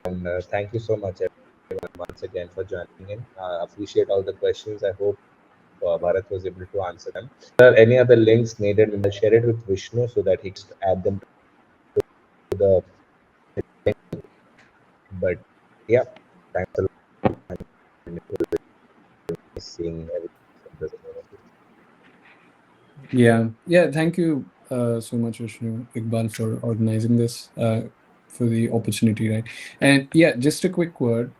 and thank you so much everyone once again for joining in. Appreciate all the questions. I hope Bharath was able to answer them. If there are any other links needed, I'll share it with Vishnu so that he can add them to the. But yeah, thanks a lot. seeing everything from the community. Yeah. Thank you so much, Vishnu, Iqbal, for organizing this, for the opportunity, right? And yeah, just a quick word.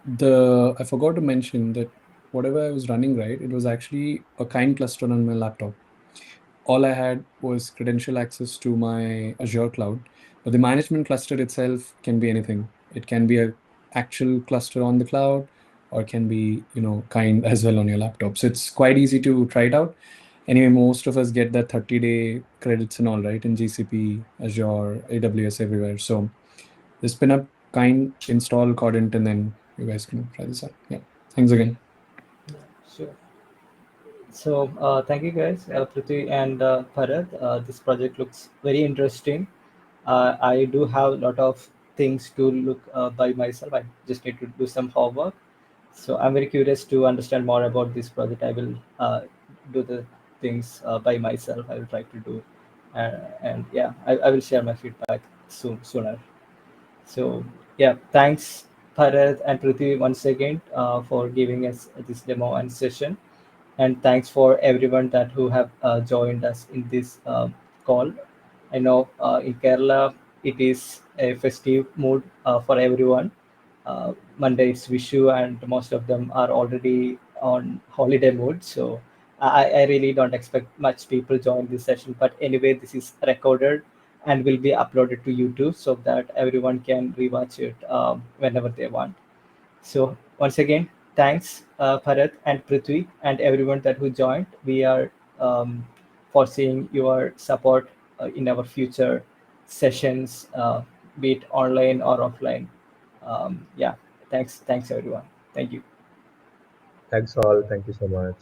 I forgot to mention that whatever I was running, right, it was actually a kind cluster on my laptop. All I had was credential access to my Azure cloud, but the management cluster itself can be anything. It can be a actual cluster on the cloud, or can be, kind as well on your laptop. So it's quite easy to try it out. Anyway, most of us get that 30-day credits and all, right, in GCP, Azure, AWS, everywhere. So just spin up kind, install k0rdent, and then you guys can try this out. Yeah. Thanks again. Sure. So thank you guys, Prithvi and Bharath. This project looks very interesting. I do have a lot of things to look by myself. I just need to do some homework. So I'm very curious to understand more about this project. I will do the things by myself. I will try to do, and yeah, I will share my feedback sooner. So yeah, thanks Bharath and Prithvi once again for giving us this demo and session, and thanks for everyone that who have joined us in this call. I know in Kerala it is a festive mood for everyone. Monday is Vishu, and most of them are already on holiday mood. So I really don't expect much people join this session. But anyway, this is recorded and will be uploaded to YouTube so that everyone can rewatch it whenever they want. So once again, thanks Bharat and Prithvi and everyone that who joined. We are foreseeing your support in our future sessions, be it online or offline. Yeah, thanks everyone. Thank you. Thanks all. Thank you so much.